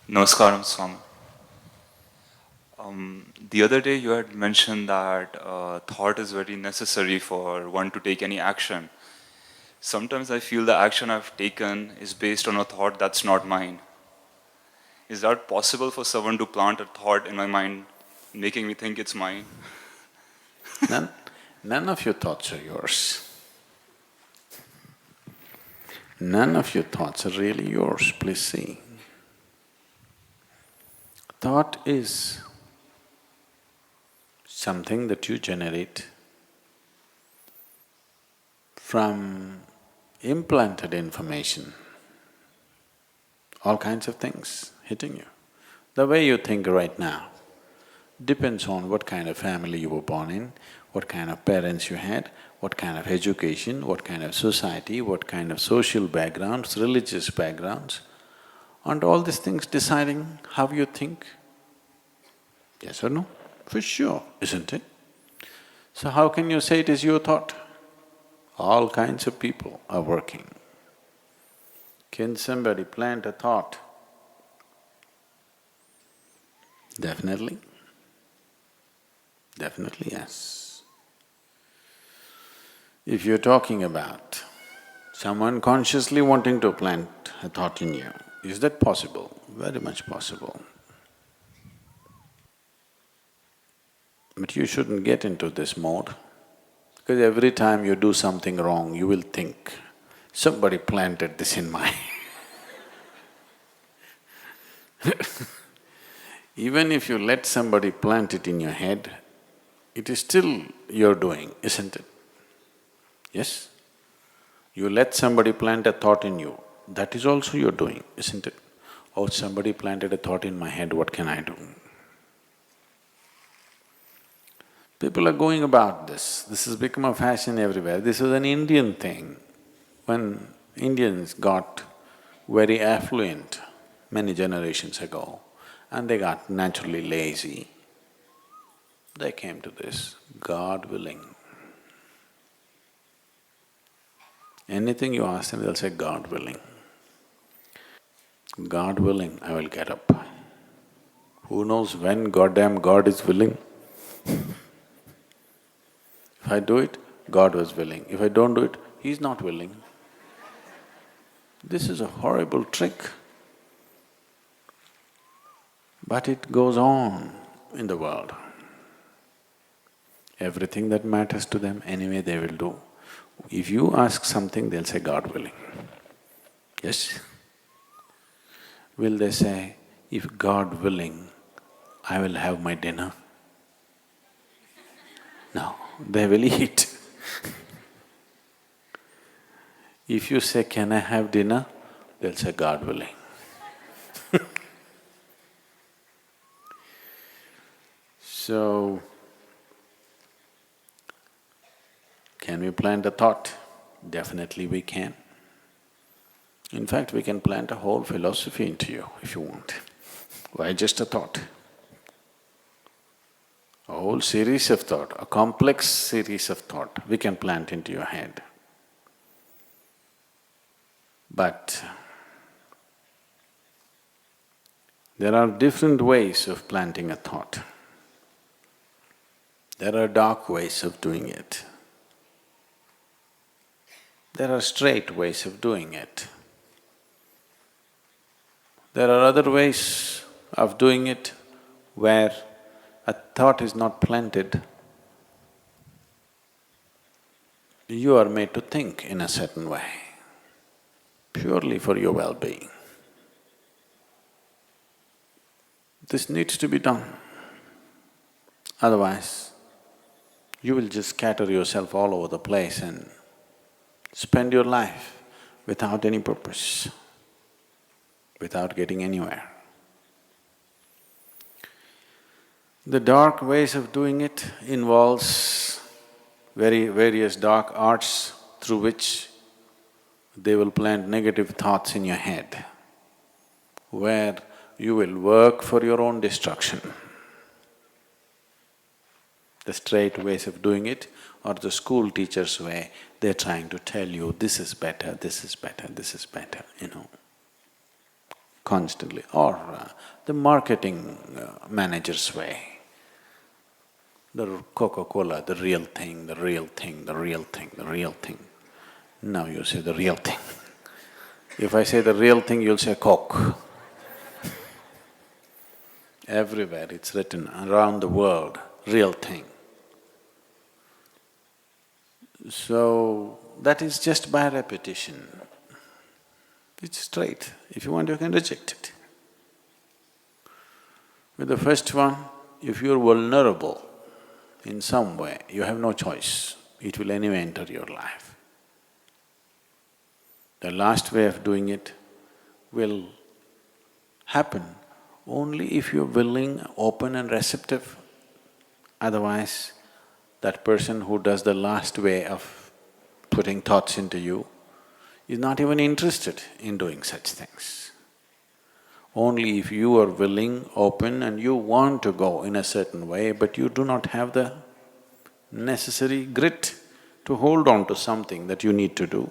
Namaskaram, Swami. The other day you had mentioned that thought is very necessary for one to take any action. Sometimes I feel the action I've taken is based on a thought that's not mine. Is that possible for someone to plant a thought in my mind, making me think it's mine? None, none of your thoughts are yours. None of your thoughts are really yours, please see. Thought is something that you generate from implanted information, all kinds of things hitting you. The way you think right now depends on what kind of family you were born in, what kind of parents you had, what kind of education, what kind of society, what kind of social backgrounds, religious backgrounds, and all these things deciding how you think. Yes or no? For sure, isn't it? So how can you say it is your thought? All kinds of people are working. Can somebody plant a thought? Definitely. Definitely, yes. If you're talking about someone consciously wanting to plant a thought in you, is that possible? Very much possible. But you shouldn't get into this mode, because every time you do something wrong, you will think, somebody planted this in my Even if you let somebody plant it in your head, it is still your doing, isn't it? Yes? You let somebody plant a thought in you, that is also your doing, isn't it? Oh, somebody planted a thought in my head, what can I do? People are going about this has become a fashion everywhere. This was an Indian thing. When Indians got very affluent many generations ago, and they got naturally lazy, they came to this, God willing. Anything you ask them, they'll say, God willing. God willing, I will get up. Who knows when goddamn God is willing? If I do it, God was willing. If I don't do it, He's not willing. This is a horrible trick. But it goes on in the world. Everything that matters to them, anyway they will do. If you ask something, they'll say, God willing. Yes? Will they say, if God willing, I will have my dinner? No, they will eat. If you say, can I have dinner? They'll say, God willing. So, can we plant a thought? Definitely we can. In fact, we can plant a whole philosophy into you if you want. Why just a thought? A whole series of thought, a complex series of thought we can plant into your head. But there are different ways of planting a thought. There are dark ways of doing it. There are straight ways of doing it. There are other ways of doing it where a thought is not planted. You are made to think in a certain way, purely for your well-being. This needs to be done. Otherwise, you will just scatter yourself all over the place and spend your life without any purpose, without getting anywhere. The dark ways of doing it involves various dark arts through which they will plant negative thoughts in your head, where you will work for your own destruction. The straight ways of doing it or the school teacher's way, they're trying to tell you, this is better, this is better, this is better, constantly, or the marketing manager's way. The Coca-Cola, the real thing, the real thing, the real thing, the real thing. Now you say the real thing. If I say the real thing, you'll say Coke. Everywhere it's written around the world, real thing. So, that is just by repetition. It's straight. If you want, you can reject it. With the first one, if you're vulnerable in some way, you have no choice. It will anyway enter your life. The last way of doing it will happen only if you're willing, open and receptive. Otherwise, that person who does the last way of putting thoughts into you is not even interested in doing such things. Only if you are willing, open and you want to go in a certain way, but you do not have the necessary grit to hold on to something that you need to do,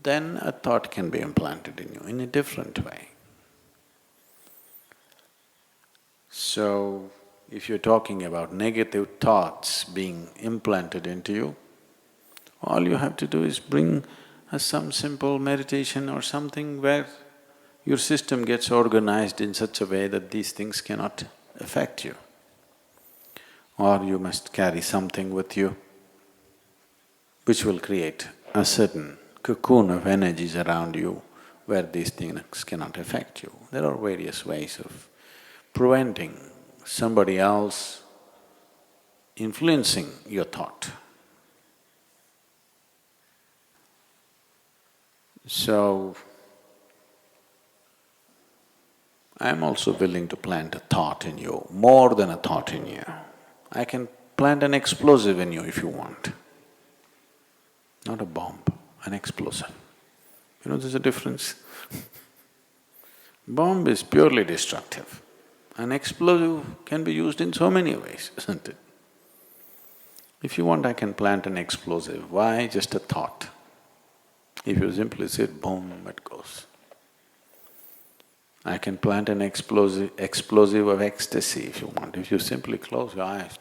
then a thought can be implanted in you in a different way. So, if you're talking about negative thoughts being implanted into you, all you have to do is bring some simple meditation or something where your system gets organized in such a way that these things cannot affect you. Or you must carry something with you which will create a certain cocoon of energies around you where these things cannot affect you. There are various ways of preventing somebody else influencing your thought. So, I am also willing to plant a thought in you, more than a thought in you. I can plant an explosive in you if you want. Not a bomb, an explosive. You know there's a difference? Bomb is purely destructive. An explosive can be used in so many ways, isn't it? If you want, I can plant an explosive. Why? Just a thought. If you simply say boom, it goes. I can plant an explosive of ecstasy if you want. If you simply close your eyes,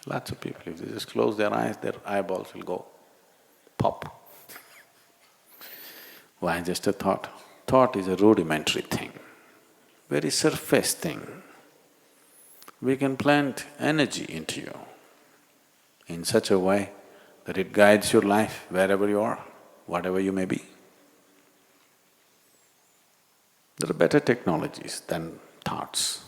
lots of people, if they just close their eyes, their eyeballs will go pop. Why? Just a thought. Thought is a rudimentary thing, very surface thing. We can plant energy into you in such a way that it guides your life wherever you are, whatever you may be. There are better technologies than thoughts.